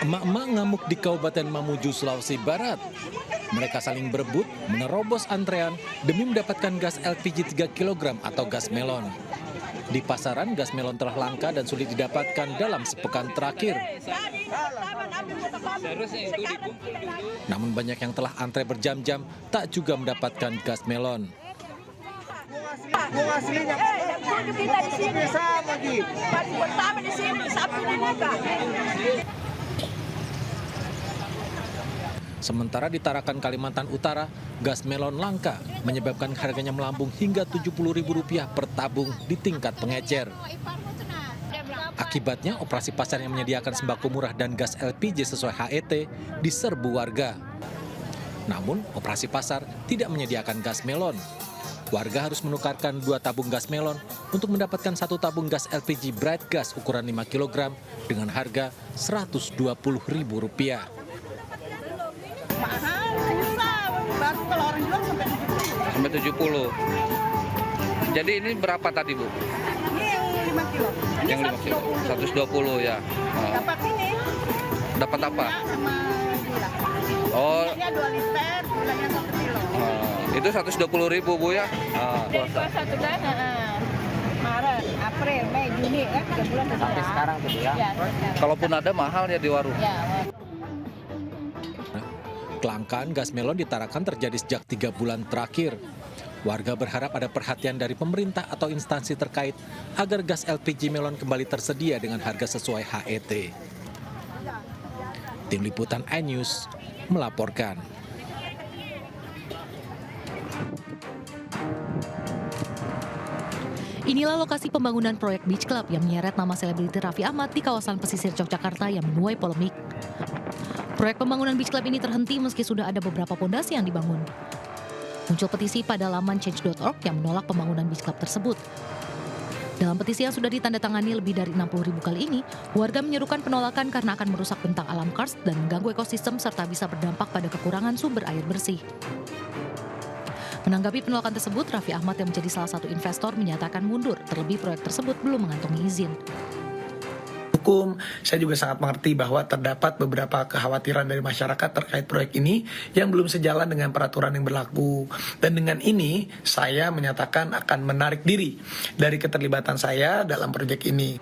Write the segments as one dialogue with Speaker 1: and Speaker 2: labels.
Speaker 1: Emak-emak ngamuk di Kabupaten Mamuju, Sulawesi Barat. Mereka saling berebut menerobos antrean demi mendapatkan gas LPG 3 kg atau gas melon. Di pasaran, gas melon telah langka dan sulit didapatkan dalam sepekan terakhir. Namun banyak yang telah antre berjam-jam tak juga mendapatkan gas melon. Sementara di Tarakan, Kalimantan Utara, gas melon langka menyebabkan harganya melambung hingga Rp70.000 per tabung di tingkat pengecer. Akibatnya, operasi pasar yang menyediakan sembako murah dan gas LPG sesuai HET diserbu warga. Namun, operasi pasar tidak menyediakan gas melon. Warga harus menukarkan 2 tabung gas melon untuk mendapatkan 1 tabung gas LPG bright gas ukuran 5 kg dengan harga Rp120.000.
Speaker 2: Mahal, susah. Baru kalau orang jual
Speaker 3: Sampai 70. Jadi ini berapa tadi, Bu?
Speaker 2: ini yang 5 kilo. Ini
Speaker 3: Yang 5 kilo. 120 ya.
Speaker 2: Dapat ini
Speaker 3: Dapat apa?
Speaker 2: sama gula.
Speaker 3: Oh,
Speaker 2: Ini 2 liter, gulanya 1 kilo.
Speaker 3: itu 120.000, Bu ya.
Speaker 2: Dari puasa tuh kan, Maret, April, Mei, Juni, 3 bulan
Speaker 4: Sampai sekarang tuh ya.
Speaker 2: Ya, sampai sekarang.
Speaker 3: Kalaupun ada mahal ya di warung.
Speaker 2: Ya,
Speaker 1: Kelangkaan gas melon di Tarakan terjadi sejak 3 bulan terakhir. Warga berharap ada perhatian dari pemerintah atau instansi terkait agar gas LPG melon kembali tersedia dengan harga sesuai HET. Tim Liputan iNews melaporkan.
Speaker 5: Inilah lokasi pembangunan proyek Beach Club yang menyeret nama selebriti Raffi Ahmad di kawasan pesisir Yogyakarta yang menuai polemik. Proyek pembangunan Beach Club ini terhenti meski sudah ada beberapa pondasi yang dibangun. Muncul petisi pada laman change.org yang menolak pembangunan Beach Club tersebut. Dalam petisi yang sudah ditandatangani lebih dari 60.000 kali ini, warga menyerukan penolakan karena akan merusak bentang alam karst dan mengganggu ekosistem serta bisa berdampak pada kekurangan sumber air bersih. Menanggapi penolakan tersebut, Raffi Ahmad yang menjadi salah satu investor menyatakan mundur, terlebih proyek tersebut belum mengantongi izin.
Speaker 6: Hukum, saya juga sangat mengerti bahwa terdapat beberapa kekhawatiran dari masyarakat terkait proyek ini yang belum sejalan dengan peraturan yang berlaku. Dan dengan ini, saya menyatakan akan menarik diri dari keterlibatan saya dalam proyek ini.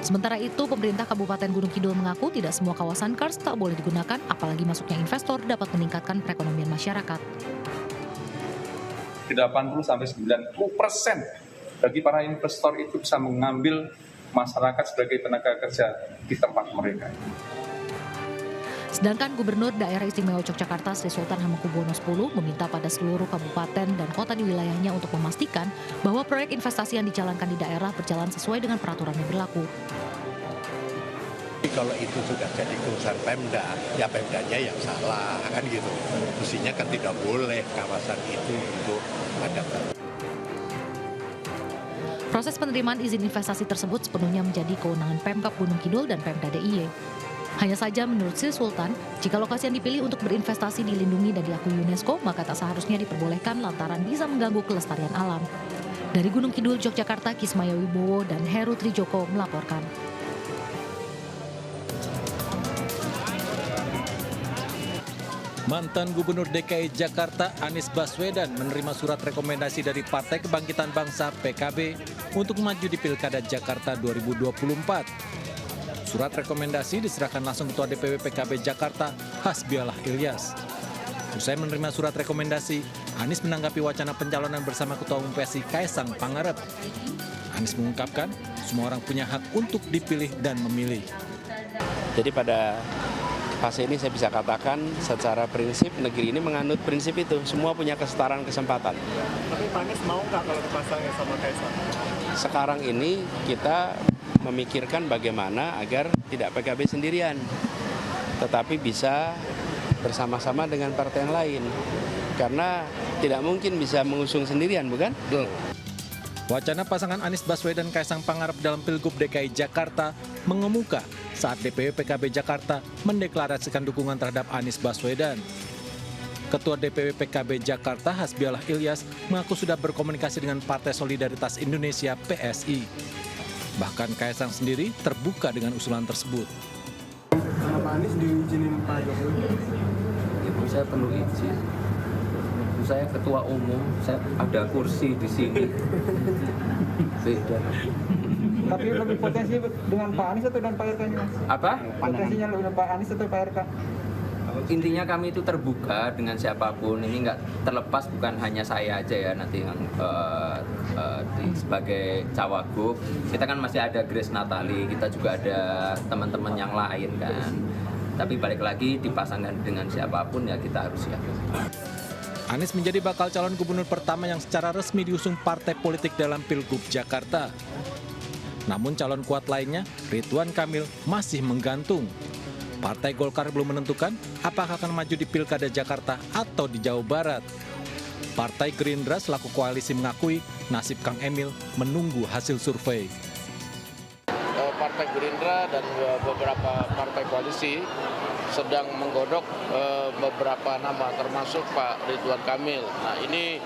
Speaker 5: Sementara itu, pemerintah Kabupaten Gunung Kidul mengaku tidak semua kawasan karst tak boleh digunakan, apalagi masuknya investor dapat meningkatkan perekonomian masyarakat.
Speaker 7: 80-90% bagi para investor itu bisa mengambil masyarakat sebagai tenaga kerja di tempat mereka.
Speaker 5: Sedangkan Gubernur Daerah Istimewa Yogyakarta Sri Sultan Hamengkubuwono X meminta pada seluruh kabupaten dan kota di wilayahnya untuk memastikan bahwa proyek investasi yang dijalankan di daerah berjalan sesuai dengan peraturan yang berlaku.
Speaker 8: Kalau itu sudah jadi keputusan Pemda, ya Pemdanya yang salah, kan gitu. Mestinya kan tidak boleh kawasan itu untuk ada.
Speaker 5: Proses penerimaan izin investasi tersebut sepenuhnya menjadi kewenangan Pemkab Gunung Kidul dan Pemda DIY. Hanya saja menurut Sri Sultan, jika lokasi yang dipilih untuk berinvestasi dilindungi dan diakui UNESCO, maka tak seharusnya diperbolehkan lantaran bisa mengganggu kelestarian alam. Dari Gunung Kidul, Yogyakarta, Kismaya Wibowo dan Heru Trijoko melaporkan.
Speaker 1: Mantan Gubernur DKI Jakarta Anies Baswedan menerima surat rekomendasi dari Partai Kebangkitan Bangsa (PKB) untuk maju di Pilkada Jakarta 2024. Surat rekomendasi diserahkan langsung Ketua DPW PKB Jakarta, Hasbiallah Ilyas. Usai menerima surat rekomendasi, Anies menanggapi wacana pencalonan bersama Ketua Umum PSI Kaesang Pangarep. Anies mengungkapkan, semua orang punya hak untuk dipilih dan memilih.
Speaker 4: Jadi pada fase ini saya bisa katakan secara prinsip negeri ini menganut prinsip itu. Semua punya kesetaraan kesempatan.
Speaker 9: Tapi Pak Anies mau nggak kalau dipasangnya sama Kaesang?
Speaker 4: Sekarang ini kita memikirkan bagaimana agar tidak PKB sendirian, tetapi bisa bersama-sama dengan partai yang lain. Karena tidak mungkin bisa mengusung sendirian, bukan?
Speaker 1: Wacana pasangan Anies Baswedan Kaesang Pangarep dalam Pilgub DKI Jakarta mengemuka saat DPW PKB Jakarta mendeklarasikan dukungan terhadap Anies Baswedan. Ketua DPW PKB Jakarta Hasbiallah Ilyas mengaku sudah berkomunikasi dengan Partai Solidaritas Indonesia (PSI). Bahkan Kaesang sendiri terbuka dengan usulan tersebut.
Speaker 9: Anies diizinin Pak Jokowi?
Speaker 10: Ibu saya perlu izin. Saya ketua umum, saya ada kursi di sini. Beda.
Speaker 11: Tapi lebih potensi dengan Pak Anies atau dengan Pak RK?
Speaker 10: Apa?
Speaker 11: Potensinya lebih dengan Pak Anies atau Pak RK?
Speaker 10: Intinya kami itu terbuka dengan siapapun. Ini nggak terlepas, bukan hanya saya aja ya nanti yang sebagai cawagup. Kita kan masih ada Grace Natali, kita juga ada teman-teman yang lain kan. Tapi balik lagi dipasangkan dengan siapapun ya kita harus siap.
Speaker 1: Anies menjadi bakal calon gubernur pertama yang secara resmi diusung partai politik dalam Pilgub Jakarta. Namun calon kuat lainnya, Ridwan Kamil, masih menggantung. Partai Golkar belum menentukan apakah akan maju di Pilkada Jakarta atau di Jawa Barat. Partai Gerindra selaku koalisi mengakui nasib Kang Emil menunggu hasil survei.
Speaker 12: Partai Gerindra dan beberapa partai koalisi sedang menggodok beberapa nama termasuk Pak Ridwan Kamil. Nah ini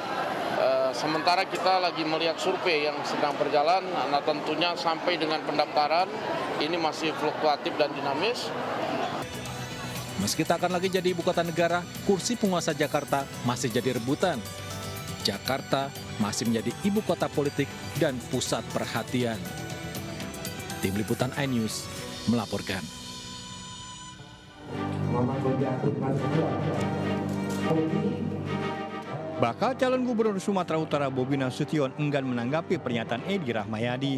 Speaker 12: sementara kita lagi melihat survei yang sedang berjalan, nah tentunya sampai dengan pendaftaran ini masih fluktuatif dan dinamis.
Speaker 1: Meski tak akan lagi jadi ibu kota negara, kursi penguasa Jakarta masih jadi rebutan. Jakarta masih menjadi ibu kota politik dan pusat perhatian. Tim Liputan iNews melaporkan.
Speaker 13: Bakal calon gubernur Sumatera Utara Bobi Nasution enggan menanggapi pernyataan Edi Rahmayadi.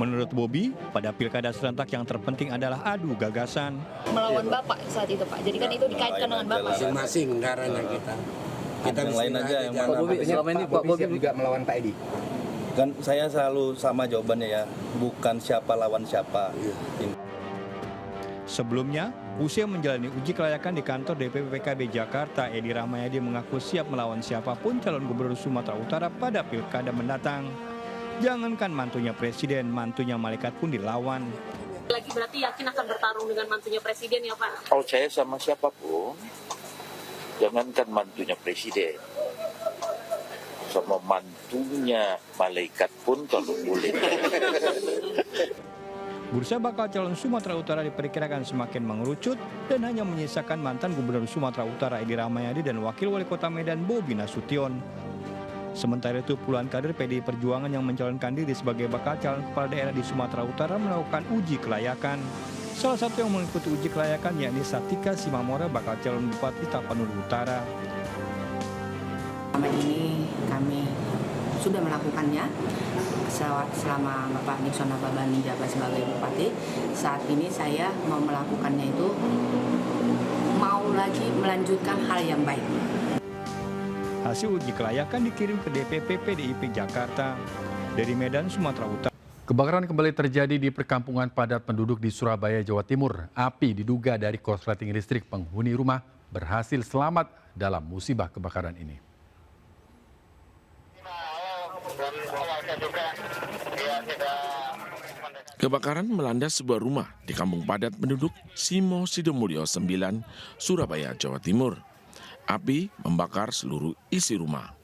Speaker 13: Menurut Bobi, pada pilkada serentak yang terpenting adalah adu gagasan.
Speaker 14: Melawan Bapak saat itu Pak, jadi kan itu dikaitkan dengan Bapak.
Speaker 15: Masing-masing caranya kita. Kita
Speaker 16: yang lain aja yang
Speaker 15: Pak Bobi, selama ini Pak Bobi juga melawan Pak Edi.
Speaker 16: Kan saya selalu sama jawabannya ya, bukan siapa lawan siapa.
Speaker 13: Sebelumnya, usai menjalani uji kelayakan di kantor DPP PKB Jakarta, Edi Rahmayadi mengaku siap melawan siapapun calon gubernur Sumatera Utara pada pilkada mendatang. Jangankan mantunya presiden, mantunya malaikat pun dilawan.
Speaker 17: Lagi berarti yakin akan bertarung dengan mantunya presiden ya Pak?
Speaker 18: Kalau saya sama siapapun, jangankan mantunya presiden, sama mantunya malaikat pun kalau boleh.
Speaker 13: Bursa bakal calon Sumatera Utara diperkirakan semakin mengerucut dan hanya menyisakan mantan gubernur Sumatera Utara Edi Rahmayadi dan wakil wali kota Medan Bobi Nasution. Sementara itu puluhan kader PDI Perjuangan yang mencalonkan diri sebagai bakal calon kepala daerah di Sumatera Utara melakukan uji kelayakan. Salah satu yang mengikuti uji kelayakan yakni Satika Simamora bakal calon Bupati Tapanuli Utara.
Speaker 19: Selama ini kami sudah melakukannya selama Bapak Nixon Nababan menjabat sebagai Bupati. Saat ini saya mau melakukannya itu, mau lagi melanjutkan hal yang baik.
Speaker 13: Hasil uji kelayakan dikirim ke DPP PDIP Jakarta. Dari Medan, Sumatera Utara.
Speaker 20: Kebakaran kembali terjadi di perkampungan padat penduduk di Surabaya, Jawa Timur. Api diduga dari korsleting listrik. Penghuni rumah berhasil selamat dalam musibah kebakaran ini.
Speaker 21: Kebakaran melanda sebuah rumah di kampung padat penduduk Simo Sidomulyo 9, Surabaya, Jawa Timur. Api membakar seluruh isi rumah.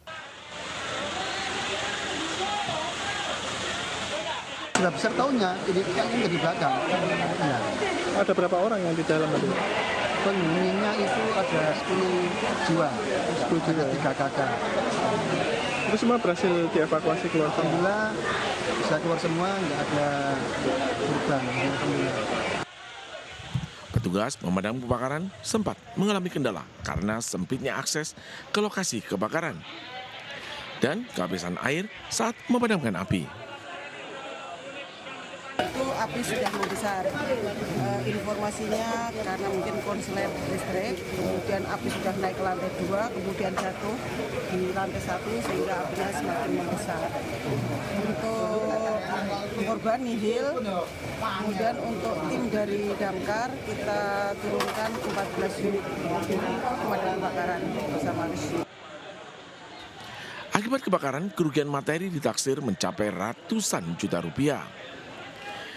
Speaker 22: Sudah besar tahunnya, ini kan di belakang. Ya.
Speaker 9: Ada berapa orang yang di dalam tadi?
Speaker 22: Penghuninya itu ada 10 jiwa, 10 jiwa. 3 kakak.
Speaker 9: Itu semua berhasil dievakuasi keluar?
Speaker 22: Alhamdulillah bisa keluar semua, nggak ada korban.
Speaker 21: Petugas pemadam kebakaran sempat mengalami kendala karena sempitnya akses ke lokasi kebakaran dan kehabisan air saat memadamkan api.
Speaker 23: Itu api sudah membesar. Informasinya karena mungkin konslet listrik, kemudian api sudah naik ke lantai 2, kemudian jatuh di lantai 1 sehingga apinya semakin membesar. Untuk korban nihil, kemudian untuk tim dari damkar kita turunkan 14 unit pemadam kebakaran bersama Rizky.
Speaker 21: Akibat kebakaran, kerugian materi ditaksir mencapai ratusan juta rupiah.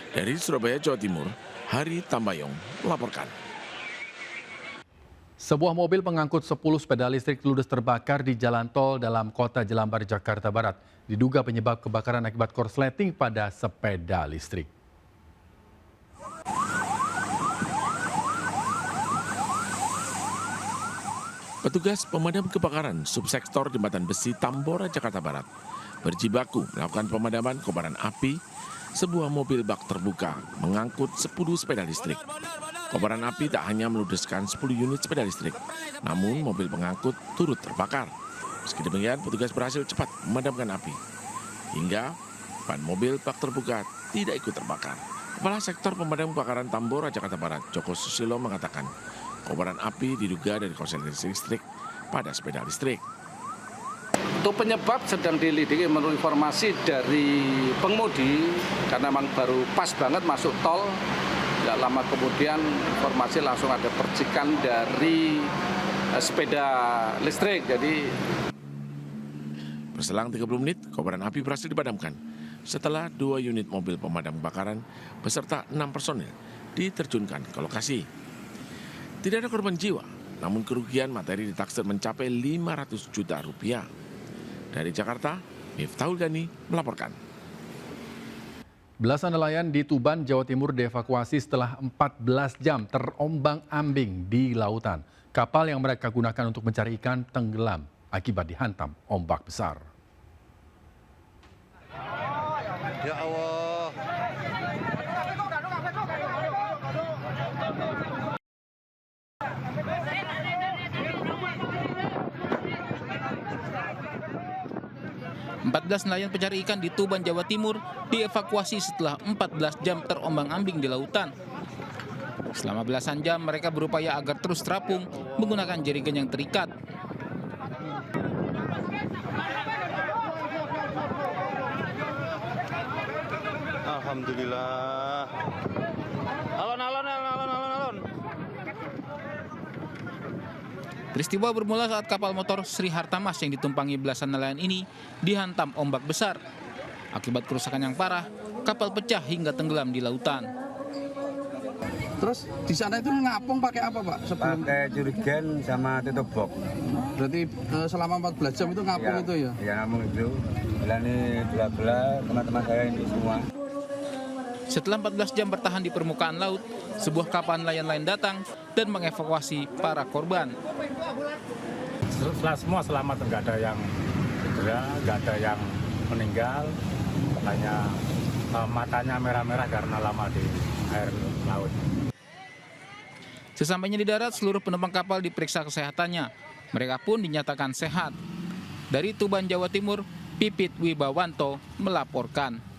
Speaker 21: Dari Surabaya, Jawa Timur, Hari Tambayong melaporkan.
Speaker 20: Sebuah mobil pengangkut 10 sepeda listrik ludes terbakar di jalan tol dalam kota Jelambar, Jakarta Barat. Diduga penyebab kebakaran akibat korsleting pada sepeda listrik.
Speaker 21: Petugas pemadam kebakaran subsektor Jembatan Besi Tambora, Jakarta Barat berjibaku melakukan pemadaman kobaran api sebuah mobil bak terbuka mengangkut 10 sepeda listrik. Kobaran api tak hanya meludeskan 10 unit sepeda listrik, namun mobil pengangkut turut terbakar. Meski demikian, petugas berhasil cepat memadamkan api. Hingga ban mobil bak terbuka tidak ikut terbakar. Kepala Sektor Pemadam Kebakaran Tambora, Jakarta Barat, Joko Susilo mengatakan, kobaran api diduga dari korsleting listrik pada sepeda listrik.
Speaker 2: Untuk penyebab sedang dilidiki menurut informasi dari pengemudi, karena memang baru pas banget masuk tol. Tidak lama kemudian informasi langsung ada percikan dari sepeda listrik. Jadi
Speaker 21: berselang 30 menit, kobaran api berhasil dipadamkan setelah 2 unit mobil pemadam kebakaran beserta 6 personil diterjunkan ke lokasi. Tidak ada korban jiwa, namun kerugian materi ditaksir mencapai 500 juta rupiah. Dari Jakarta, Miftahul Gani melaporkan.
Speaker 20: Belasan nelayan di Tuban, Jawa Timur dievakuasi setelah 14 jam terombang-ambing di lautan. Kapal yang mereka gunakan untuk mencari ikan tenggelam akibat dihantam ombak besar.
Speaker 8: Ya Allah.
Speaker 3: 14 nelayan pencari ikan di Tuban, Jawa Timur dievakuasi setelah 14 jam terombang-ambing di lautan. Selama belasan jam mereka berupaya agar terus terapung menggunakan jaringan yang terikat.
Speaker 8: Alhamdulillah. Alon.
Speaker 3: Peristiwa bermula saat kapal motor Sri Hartamas yang ditumpangi belasan nelayan ini dihantam ombak besar. Akibat kerusakan yang parah, kapal pecah hingga tenggelam di lautan.
Speaker 22: Terus di sana itu ngapung pakai apa, Pak?
Speaker 15: Pakai jurigen sama tutup box.
Speaker 22: Berarti selama 14 jam itu ngapung
Speaker 15: ya,
Speaker 22: itu ya?
Speaker 15: Ya ngapung itu. Ini bela-bela teman-teman saya ini semua.
Speaker 3: Setelah 14 jam bertahan di permukaan laut, sebuah kapal nelayan lain datang dan mengevakuasi para korban.
Speaker 6: Semua selamat, nggak ada yang cedera, nggak ada yang meninggal. Makanya matanya merah-merah karena lama di air laut.
Speaker 3: Sesampainya di darat, seluruh penumpang kapal diperiksa kesehatannya. Mereka pun dinyatakan sehat. Dari Tuban, Jawa Timur, Pipit Wibawanto melaporkan.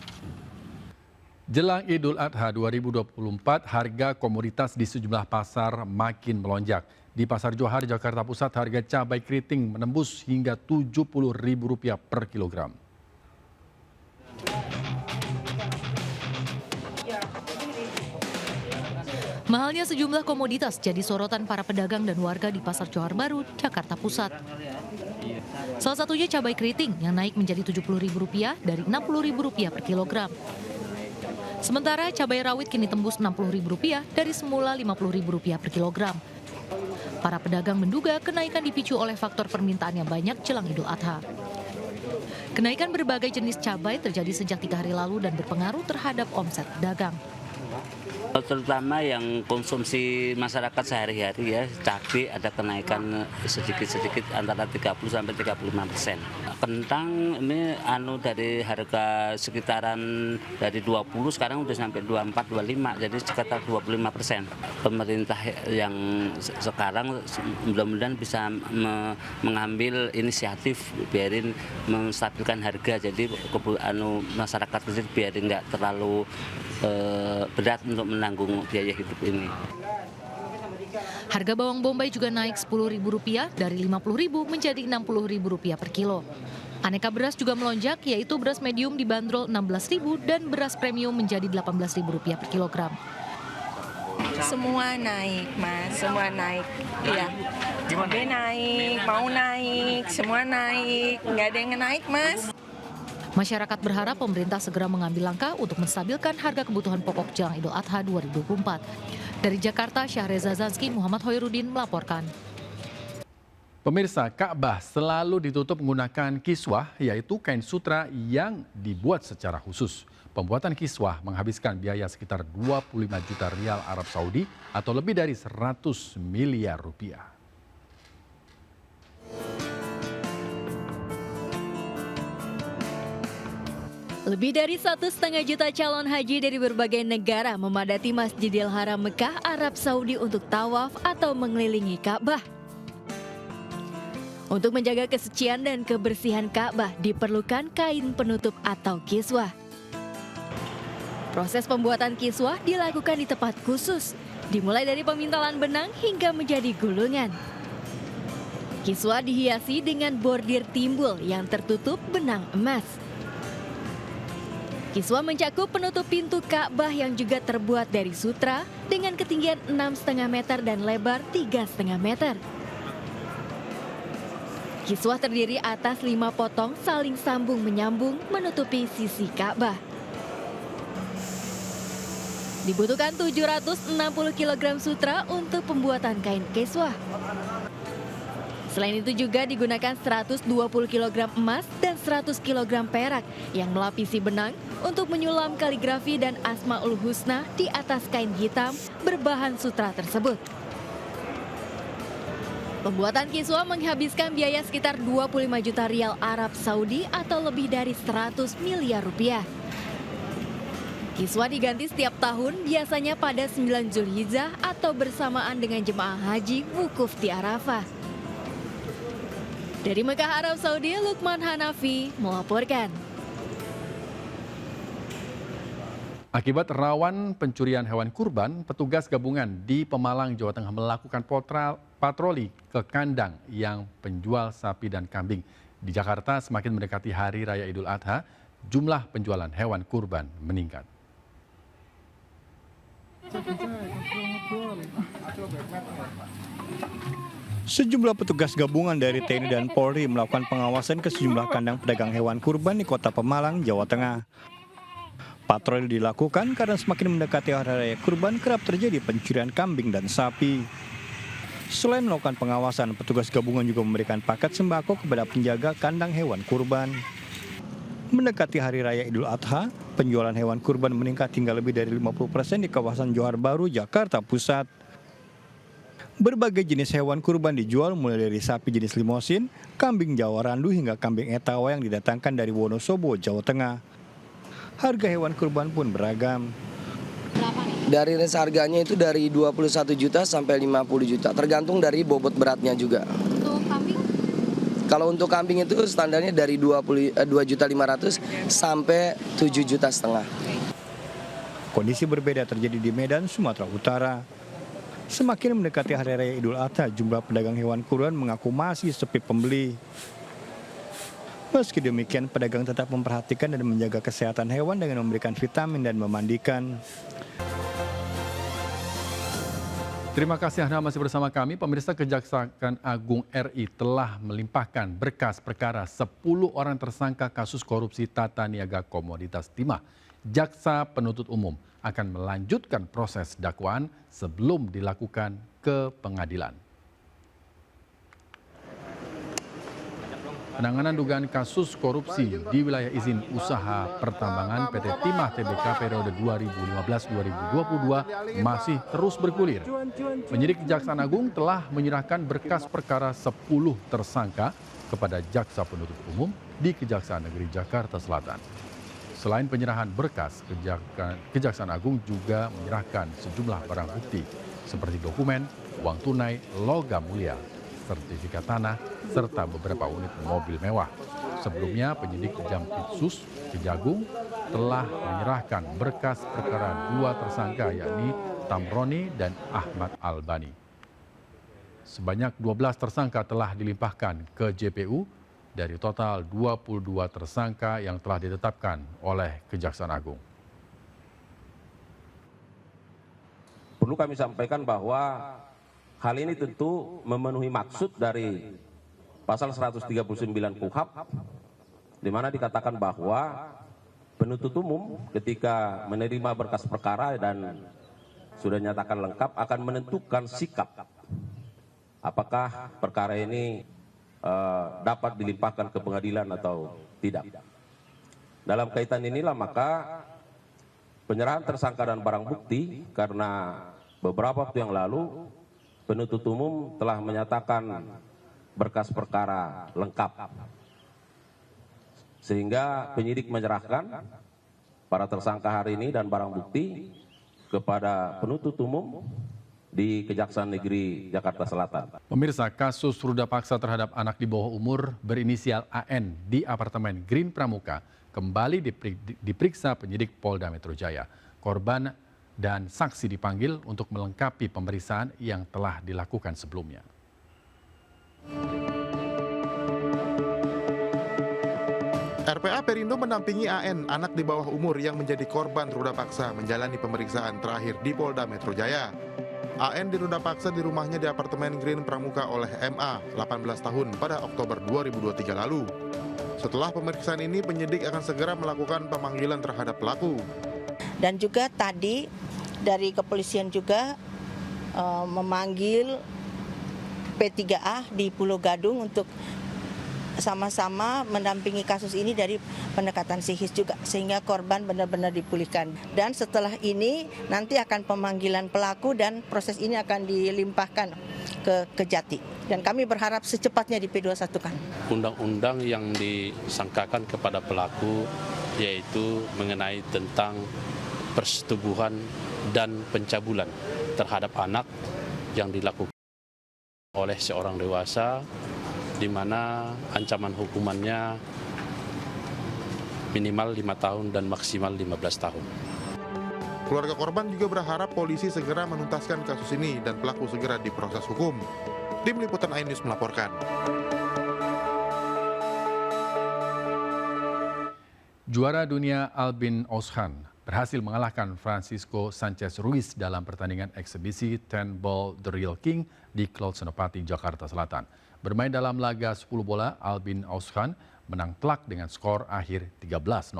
Speaker 20: Jelang Idul Adha 2024, harga komoditas di sejumlah pasar makin melonjak. Di Pasar Johar, Jakarta Pusat, harga cabai keriting menembus hingga Rp70.000 per kilogram.
Speaker 5: Mahalnya sejumlah komoditas jadi sorotan para pedagang dan warga di Pasar Johar Baru, Jakarta Pusat. Salah satunya cabai keriting yang naik menjadi Rp70.000 dari Rp60.000 per kilogram. Sementara cabai rawit kini tembus Rp60.000 dari semula Rp50.000 per kilogram. Para pedagang menduga kenaikan dipicu oleh faktor permintaan yang banyak jelang Idul Adha. Kenaikan berbagai jenis cabai terjadi sejak 3 hari lalu dan berpengaruh terhadap omset pedagang.
Speaker 24: Terutama yang konsumsi masyarakat sehari-hari ya, cabai ada kenaikan sedikit-sedikit antara 30-35%. Kentang ini dari harga sekitaran dari 20 sekarang udah sampai 24-25, jadi sekitar 25%. Pemerintah yang sekarang mudah-mudahan bisa mengambil inisiatif biarin menstabilkan harga, jadi masyarakat kecil biarin nggak terlalu berat untuk menanggung biaya hidup ini.
Speaker 5: Harga bawang bombay juga naik Rp10.000 dari Rp50.000 menjadi Rp60.000 per kilo. Aneka beras juga melonjak, yaitu beras medium dibanderol Rp16.000 dan beras premium menjadi Rp18.000 per kilogram.
Speaker 25: Semua naik, Mas. Semua naik. Iya. Cabai naik, mau naik, semua naik. Nggak ada yang naik, Mas.
Speaker 5: Masyarakat berharap pemerintah segera mengambil langkah untuk menstabilkan harga kebutuhan pokok jelang Idul Adha 2024. Dari Jakarta, Syahreza Zanski, Muhammad Hoirudin melaporkan.
Speaker 20: Pemirsa, Ka'bah selalu ditutup menggunakan kiswah, yaitu kain sutra yang dibuat secara khusus. Pembuatan kiswah menghabiskan biaya sekitar 25 juta rial Arab Saudi atau lebih dari 100 miliar rupiah.
Speaker 4: Lebih dari 1,5 juta calon haji dari berbagai negara memadati Masjidil Haram Mekah, Arab Saudi untuk tawaf atau mengelilingi Ka'bah. Untuk menjaga kesucian dan kebersihan Ka'bah diperlukan kain penutup atau kiswah. Proses pembuatan kiswah dilakukan di tempat khusus, dimulai dari pemintalan benang hingga menjadi gulungan. Kiswah dihiasi dengan bordir timbul yang tertutup benang emas. Kiswah mencakup penutup pintu Ka'bah yang juga terbuat dari sutra dengan ketinggian 6,5 meter dan lebar 3,5 meter. Kiswah terdiri atas 5 potong saling sambung menyambung menutupi sisi Ka'bah. Dibutuhkan 760 kg sutra untuk pembuatan kain kiswah. Selain itu juga digunakan 120 kg emas dan 100 kg perak yang melapisi benang untuk menyulam kaligrafi dan Asmaul Husna di atas kain hitam berbahan sutra tersebut. Pembuatan kiswah menghabiskan biaya sekitar 25 juta rial Arab Saudi atau lebih dari 100 miliar rupiah. Kiswah diganti setiap tahun, biasanya pada 9 Zulhijjah atau bersamaan dengan jemaah haji wukuf di Arafah. Dari Mekah, Arab Saudi, Lukman Hanafi melaporkan.
Speaker 20: Akibat rawan pencurian hewan kurban, petugas gabungan di Pemalang, Jawa Tengah melakukan patroli ke kandang yang penjual sapi dan kambing. Di Jakarta semakin mendekati Hari Raya Idul Adha, jumlah penjualan hewan kurban meningkat.
Speaker 13: Sejumlah petugas gabungan dari TNI dan Polri melakukan pengawasan ke sejumlah kandang pedagang hewan kurban di Kota Pemalang, Jawa Tengah. Patroli dilakukan karena semakin mendekati Hari Raya Kurban kerap terjadi pencurian kambing dan sapi. Selain melakukan pengawasan, petugas gabungan juga memberikan paket sembako kepada penjaga kandang hewan kurban. Mendekati Hari Raya Idul Adha, penjualan hewan kurban meningkat hingga lebih dari 50% di kawasan Johar Baru, Jakarta Pusat. Berbagai jenis hewan kurban dijual mulai dari sapi jenis limosin, kambing Jawa Randu hingga kambing etawa yang didatangkan dari Wonosobo, Jawa Tengah. Harga hewan kurban pun beragam.
Speaker 7: Dari range harganya itu dari 21 juta sampai 50 juta, tergantung dari bobot beratnya juga.
Speaker 4: Untuk kambing?
Speaker 7: Kalau untuk kambing itu standarnya dari 2.500.000 sampai 7,5 juta.
Speaker 13: Kondisi berbeda terjadi di Medan, Sumatera Utara. Semakin mendekati Hari Raya Idul Adha, jumlah pedagang hewan kurban mengaku masih sepi pembeli. Meski demikian, pedagang tetap memperhatikan dan menjaga kesehatan hewan dengan memberikan vitamin dan memandikan.
Speaker 20: Terima kasih Anda masih bersama kami. Pemirsa, Kejaksaan Agung RI telah melimpahkan berkas perkara 10 orang tersangka kasus korupsi tata niaga komoditas timah. Jaksa penuntut umum akan melanjutkan proses dakwaan sebelum dilakukan ke pengadilan. Penanganan dugaan kasus korupsi di wilayah izin usaha pertambangan PT Timah Tbk periode 2015-2022 masih terus bergulir. Penyidik Kejaksaan Agung telah menyerahkan berkas perkara 10 tersangka kepada Jaksa Penuntut Umum di Kejaksaan Negeri Jakarta Selatan. Selain penyerahan berkas, Kejaksaan Agung juga menyerahkan sejumlah barang bukti seperti dokumen, uang tunai, logam mulia, sertifikat tanah, serta beberapa unit mobil mewah. Sebelumnya, penyidik Jampitsus Kejagung telah menyerahkan berkas perkara 2 tersangka yakni Tamroni dan Ahmad Albani. Sebanyak 12 tersangka telah dilimpahkan ke JPU dari total 22 tersangka yang telah ditetapkan oleh Kejaksaan Agung.
Speaker 10: Perlu kami sampaikan bahwa hal ini tentu memenuhi maksud dari pasal 139 KUHP, di mana dikatakan bahwa penuntut umum ketika menerima berkas perkara dan sudah nyatakan lengkap akan menentukan sikap apakah perkara ini dapat dilimpahkan ke pengadilan atau tidak. Dalam kaitan inilah maka penyerahan tersangka dan barang bukti, karena beberapa waktu yang lalu penuntut umum telah menyatakan berkas perkara lengkap. Sehingga penyidik menyerahkan para tersangka hari ini dan barang bukti kepada penuntut umum di Kejaksaan Negeri Jakarta Selatan.
Speaker 20: Pemirsa, kasus ruda paksa terhadap anak di bawah umur berinisial AN di apartemen Green Pramuka kembali diperiksa penyidik Polda Metro Jaya. Korban dan saksi dipanggil untuk melengkapi pemeriksaan yang telah dilakukan sebelumnya.
Speaker 1: RPA Perindo mendampingi AN, anak di bawah umur yang menjadi korban ruda paksa, menjalani pemeriksaan terakhir di Polda Metro Jaya. AN diruda paksa di rumahnya di apartemen Green Pramuka oleh MA, 18 tahun, pada Oktober 2023 lalu. Setelah pemeriksaan ini, penyidik akan segera melakukan pemanggilan terhadap pelaku.
Speaker 11: Dan juga tadi dari kepolisian juga memanggil P3A di Pulau Gadung untuk sama-sama mendampingi kasus ini dari pendekatan psikis juga, sehingga korban benar-benar dipulihkan. Dan setelah ini nanti akan pemanggilan pelaku dan proses ini akan dilimpahkan ke Kejati. Dan kami berharap secepatnya di P21-kan.
Speaker 12: Undang-undang yang disangkakan kepada pelaku yaitu mengenai tentang persetubuhan dan pencabulan terhadap anak yang dilakukan oleh seorang dewasa, di mana ancaman hukumannya minimal 5 tahun dan maksimal 15 tahun.
Speaker 1: Keluarga korban juga berharap polisi segera menuntaskan kasus ini dan pelaku segera diproses hukum. Tim Liputan iNews melaporkan.
Speaker 20: Juara dunia Albin Ozhan berhasil mengalahkan Francisco Sanchez Ruiz dalam pertandingan eksebisi 10 Ball The Real King di Cloud Senopati, Jakarta Selatan. Bermain dalam laga 10 bola, Albin Ozhan menang telak dengan skor akhir 13-0.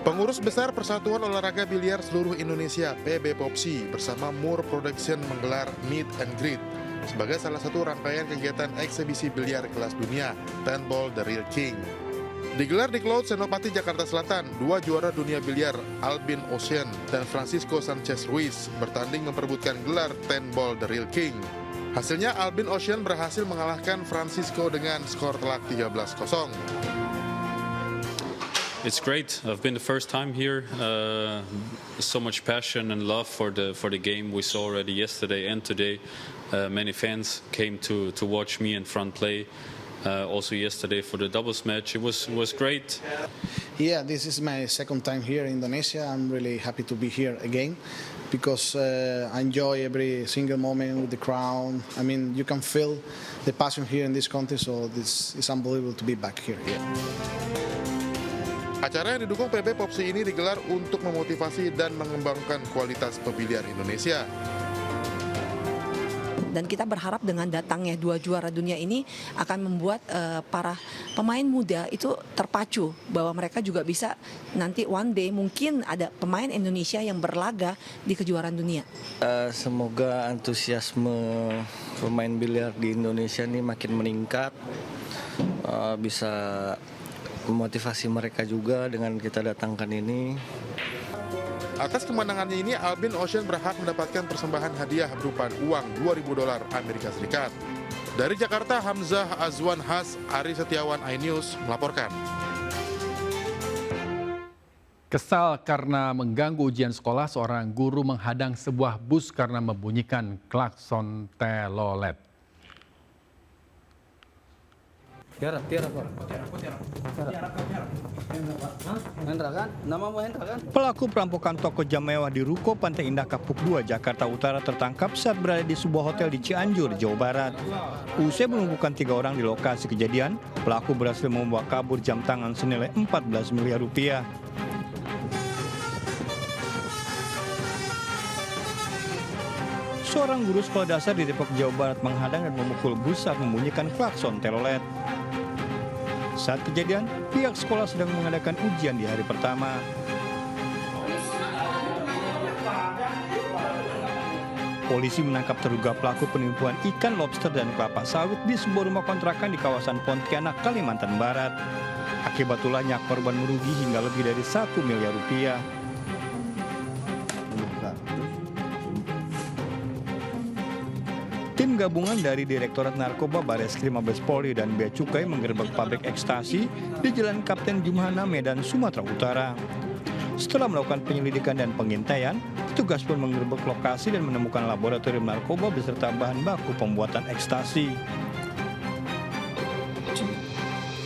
Speaker 1: Pengurus Besar Persatuan Olahraga Biliar Seluruh Indonesia (PB Popsi) bersama Moore Production menggelar Meet and Greet sebagai salah satu rangkaian kegiatan eksebisi biliar kelas dunia 10 Ball The Real King. Digelar di Cloud Senopati, Jakarta Selatan, dua juara dunia biliar Albin Ozhan dan Francisco Sanchez Ruiz bertanding memperebutkan gelar 10 Ball The Real King. Hasilnya Albin Ozhan berhasil mengalahkan Francisco dengan skor telak 13-0.
Speaker 14: It's great. I've been the first time here. So much passion and love for the game we saw already yesterday and today. Many fans came to watch me in front play. Also yesterday for the doubles match, it was great.
Speaker 16: Yeah, this is my second time here in Indonesia. I'm really happy to be here again because I enjoy every single moment with the crowd. I mean, you can feel the passion here in this country, so this is unbelievable to be back here. Yeah.
Speaker 1: Acara yang didukung PB Popsi ini digelar untuk memotivasi dan mengembangkan kualitas pebiliar Indonesia.
Speaker 26: Dan kita berharap dengan datangnya dua juara dunia ini akan membuat para pemain muda itu terpacu bahwa mereka juga bisa nanti one day mungkin ada pemain Indonesia yang berlaga di kejuaraan dunia.
Speaker 7: Semoga antusiasme pemain biliar di Indonesia ini makin meningkat, bisa memotivasi mereka juga dengan kita datangkan ini.
Speaker 1: Atas kemenangannya ini, Albin Ozhan berhak mendapatkan persembahan hadiah berupa uang $2.000 Amerika Serikat. Dari Jakarta, Hamzah Azwan Has, Ari Setiawan, iNews melaporkan.
Speaker 20: Kesal karena mengganggu ujian sekolah, seorang guru menghadang sebuah bus karena membunyikan klakson telolet.
Speaker 13: Pelaku perampokan toko jam mewah di Ruko Pantai Indah Kapuk 2, Jakarta Utara tertangkap saat berada di sebuah hotel di Cianjur, Jawa Barat. Usai menumbuhkan 3 orang di lokasi kejadian, pelaku berhasil membawa kabur jam tangan senilai 14 miliar rupiah. Seorang guru sekolah dasar di Depok, Jawa Barat menghadang dan memukul bus saat membunyikan klakson telolet. Saat kejadian, pihak sekolah sedang mengadakan ujian di hari pertama. Polisi menangkap terduga pelaku penipuan ikan lobster dan kelapa sawit di sebuah rumah kontrakan di kawasan Pontianak, Kalimantan Barat. Akibat ulahnya korban merugi hingga lebih dari 1 miliar rupiah. Tim gabungan dari Direktorat Narkoba Bareskrim Mabes Polri dan Bea Cukai menggerebek pabrik ekstasi di Jalan Kapten Jumhana, Medan, Sumatera Utara. Setelah melakukan penyelidikan dan pengintaian, petugas pun menggerebek lokasi dan menemukan laboratorium narkoba beserta bahan baku pembuatan ekstasi.